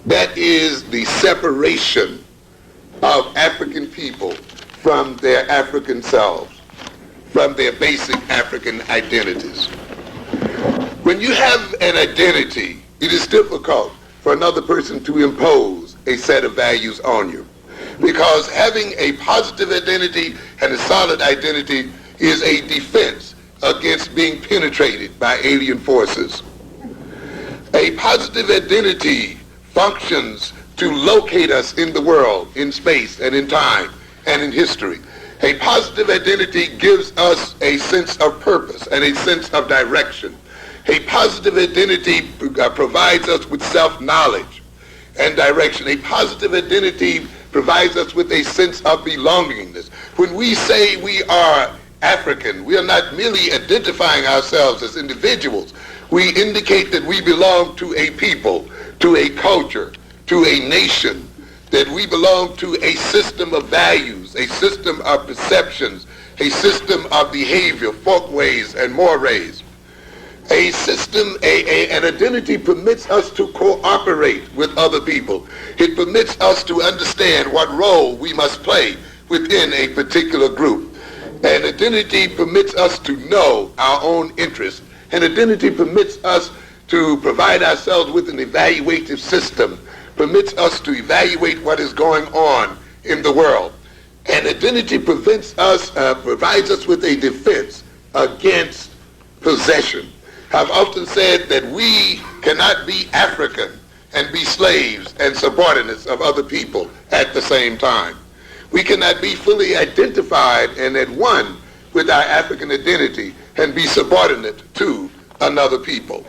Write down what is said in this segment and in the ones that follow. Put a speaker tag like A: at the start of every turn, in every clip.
A: That is the separation of African people from their African selves, from their basic African identities. When you have an identity, it is difficult for another person to impose a set of values on you, because having a positive identity and a solid identity is a defense against being penetrated by alien forces. A positive identity functions to locate us in the world, in space and in time and in history. A positive identity gives us a sense of purpose and a sense of direction. A positive identity provides us with self-knowledge and direction. A positive identity provides us with a sense of belongingness. When we say we are African, we are not merely identifying ourselves as individuals. We indicate that we belong to a people, to a culture, to a nation, that we belong to a system of values, a system of perceptions, a system of behavior, folkways and mores. A system, an identity permits us to cooperate with other people. It permits us to understand what role we must play within a particular group. An identity permits us to know our own interests. An identity permits us to provide ourselves with an evaluative system, permits us to evaluate what is going on in the world. An identity provides us with a defense against possession. I've often said that we cannot be African and be slaves and subordinates of other people at the same time. We cannot be fully identified and at one with our African identity and be subordinate to another people.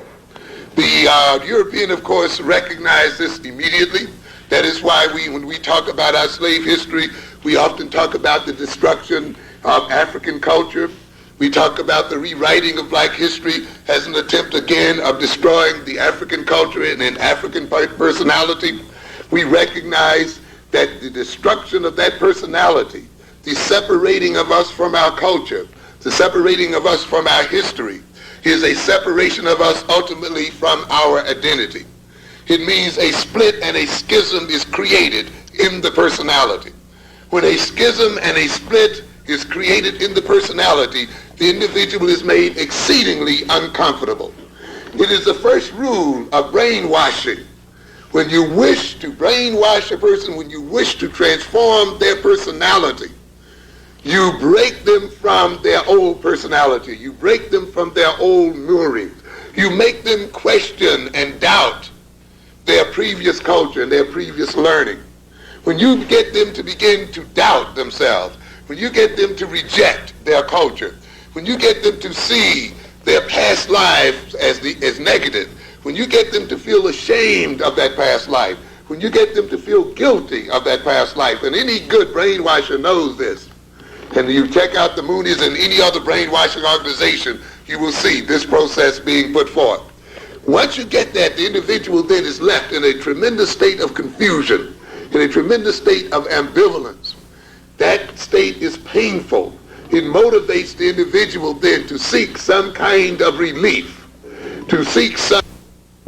A: The European, of course, recognized this immediately. That is why when we talk about our slave history, we often talk about the destruction of African culture. We talk about the rewriting of black history as an attempt again of destroying the African culture and an African personality. We recognize that the destruction of that personality, the separating of us from our culture, the separating of us from our history, is a separation of us ultimately from our identity. It means a split and a schism is created in the personality. When a schism and a split is created in the personality, the individual is made exceedingly uncomfortable. It is the first rule of brainwashing. When you wish to brainwash a person, when you wish to transform their personality, you break them from their old personality. You break them from their old moorings. You make them question and doubt their previous culture and their previous learning. When you get them to begin to doubt themselves, when you get them to reject their culture, when you get them to see their past lives as negative, when you get them to feel ashamed of that past life, when you get them to feel guilty of that past life, and any good brainwasher knows this, and you check out the Moonies and any other brainwashing organization, you will see this process being put forth. Once you get that, the individual then is left in a tremendous state of confusion, in a tremendous state of ambivalence. That state is painful. It motivates the individual then to seek some kind of relief, to seek some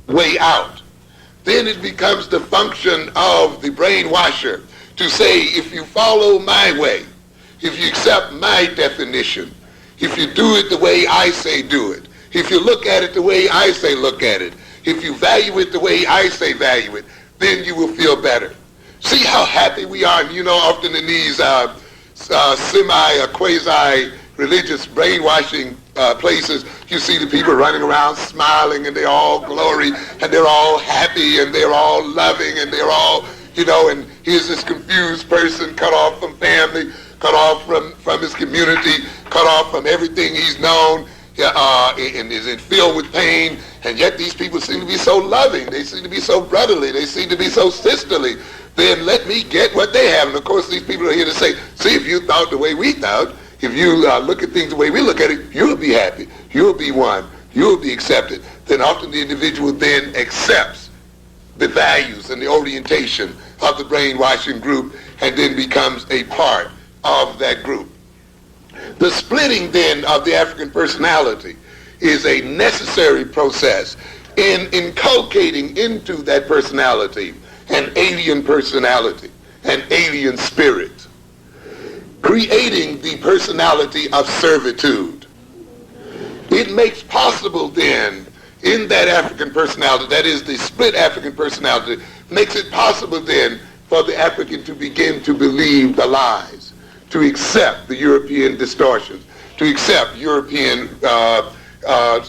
A: way out. Then it becomes the function of the brainwasher to say, if you follow my way, if you accept my definition, if you do it the way I say do it, if you look at it the way I say look at it, if you value it the way I say value it, then you will feel better. See how happy we are. And often in these quasi-religious brainwashing places, you see the people running around smiling, and they're all glory, and they're all happy, and they're all loving, and they're all, and here's this confused person cut off from family, cut off from his community, cut off from everything he's known, and is filled with pain, and yet these people seem to be so loving, they seem to be so brotherly, they seem to be so sisterly. Then let me get what they have. And of course these people are here to say, see, if you thought the way we thought, if you look at things the way we look at it, you'll be happy, you'll be one, you'll be accepted. Then often the individual then accepts the values and the orientation of the brainwashing group and then becomes a part of that group. The splitting then of the African personality is a necessary process, in inculcating into that personality an alien personality, an alien spirit, creating the personality of servitude. It makes possible then, in that African personality, that is the split African personality, makes it possible then for the African to begin to believe the lies, to accept the European distortions, to accept European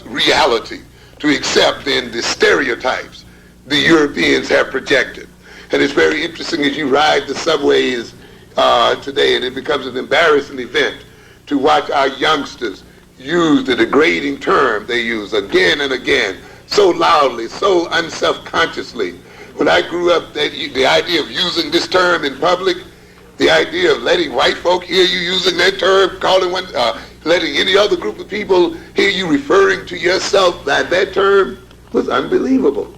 A: reality, to accept then the stereotypes the Europeans have projected. And it's very interesting as you ride the subways today, and it becomes an embarrassing event to watch our youngsters use the degrading term they use again and again, so loudly, so unself-consciously. When I grew up, the idea of using this term in public, the idea of letting white folk hear you using that term, calling one, letting any other group of people hear you referring to yourself by that term, was unbelievable.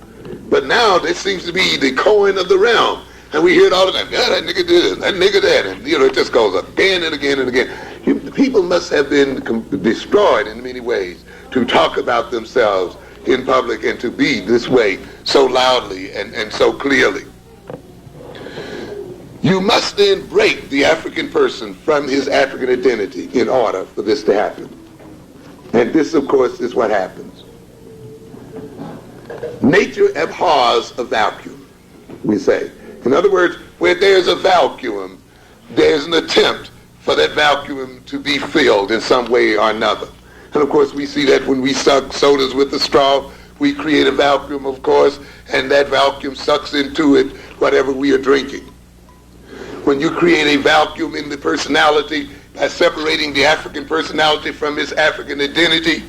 A: But now this seems to be the coin of the realm. And we hear it all the time. Yeah, that nigga did, that nigga that. And, it just goes again and again and again. People must have been destroyed in many ways to talk about themselves in public and to be this way so loudly and so clearly. You must then break the African person from his African identity in order for this to happen. And this, of course, is what happens. Nature abhors a vacuum, we say. In other words, where there's a vacuum, there's an attempt for that vacuum to be filled in some way or another. And of course, we see that when we suck sodas with a straw, we create a vacuum, of course, and that vacuum sucks into it whatever we are drinking. When you create a vacuum in the personality by separating the African personality from its African identity,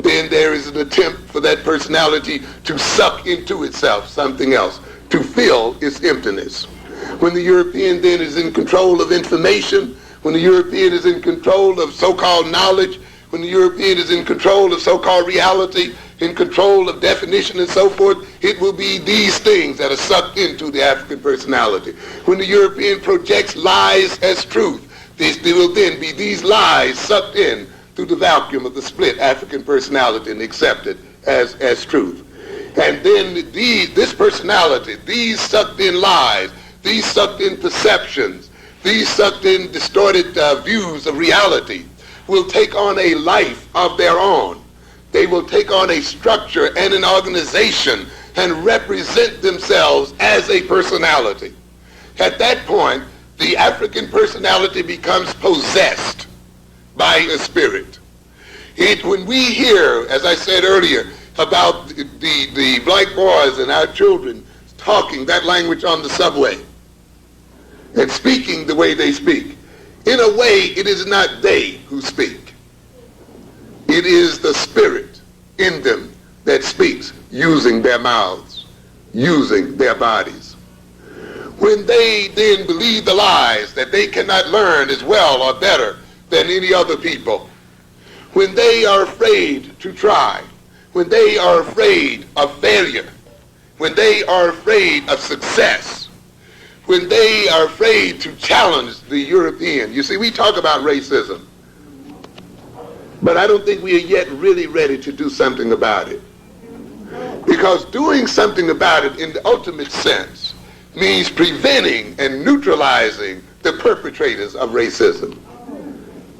A: then there is an attempt for that personality to suck into itself something else, to fill its emptiness. When the European then is in control of information, when the European is in control of so-called knowledge, when the European is in control of so-called reality, in control of definition and so forth, it will be these things that are sucked into the African personality. When the European projects lies as truth, there will then be these lies sucked in through the vacuum of the split African personality and accepted as truth. And then this personality, these sucked in lies, these sucked in perceptions, these sucked in distorted views of reality will take on a life of their own. They will take on a structure and an organization and represent themselves as a personality. At that point, the African personality becomes possessed by a spirit. When we hear, as I said earlier, about the black boys and our children talking that language on the subway and speaking the way they speak, in a way it is not they who speak. It is the spirit in them that speaks using their mouths, using their bodies. When they then believe the lies that they cannot learn as well or better than any other people, when they are afraid to try, when they are afraid of failure, when they are afraid of success, when they are afraid to challenge the European. You see, we talk about racism, but I don't think we are yet really ready to do something about it. Because doing something about it in the ultimate sense means preventing and neutralizing the perpetrators of racism.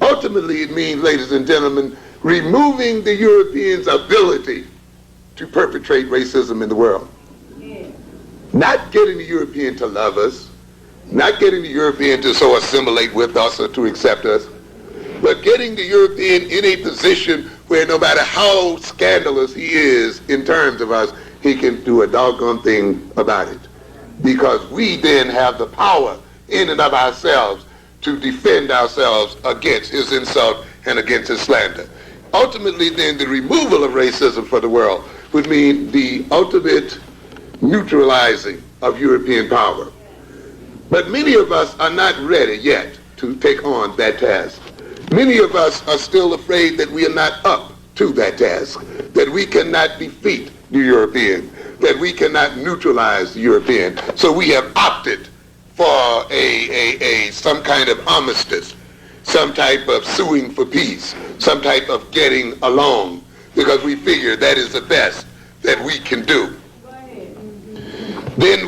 A: Ultimately, it means, ladies and gentlemen, removing the Europeans' ability to perpetrate racism in the world. Not getting the European to love us, not getting the European to so assimilate with us or to accept us, but getting the European in a position where no matter how scandalous he is in terms of us, he can do a doggone thing about it. Because we then have the power in and of ourselves to defend ourselves against his insult and against his slander. Ultimately, then, the removal of racism for the world would mean the ultimate neutralizing of European power. But many of us are not ready yet to take on that task. Many of us are still afraid that we are not up to that task, that we cannot defeat the European, that we cannot neutralize the European. So we have opted for some kind of armistice, some type of suing for peace, some type of getting along, because we figure that is the best that we can do. Then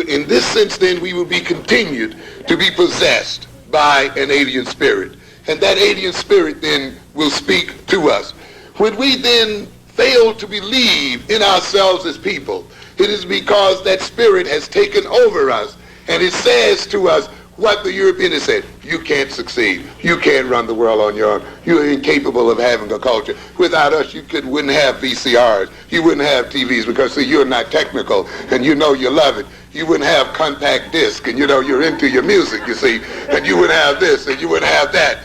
A: in this sense, then we will be continued to be possessed by an alien spirit. And that alien spirit then will speak to us. When we then fail to believe in ourselves as people, it is because that spirit has taken over us, and it says to us what the European has said: you can't succeed. You can't run the world on your own. You're incapable of having a culture. Without us, you wouldn't have VCRs. You wouldn't have TVs because, see, you're not technical, and you know you love it. You wouldn't have compact disc, and you know you're into your music, you see, and you wouldn't have this, and you wouldn't have that.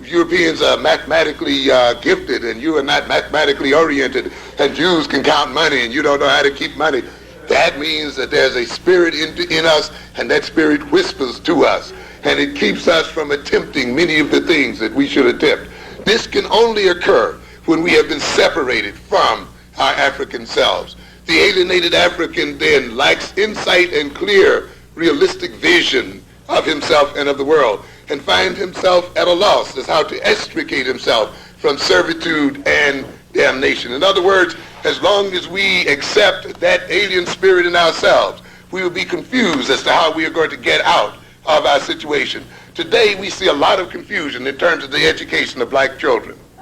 A: Europeans are mathematically gifted, and you are not mathematically oriented, and Jews can count money, and you don't know how to keep money. That means that there's a spirit in us, and that spirit whispers to us, and it keeps us from attempting many of the things that we should attempt. This can only occur when we have been separated from our African selves. The alienated African then lacks insight and clear, realistic vision of himself and of the world, and finds himself at a loss as how to extricate himself from servitude and damnation. In other words, as long as we accept that alien spirit in ourselves, we will be confused as to how we are going to get out of our situation. Today, we see a lot of confusion in terms of the education of black children.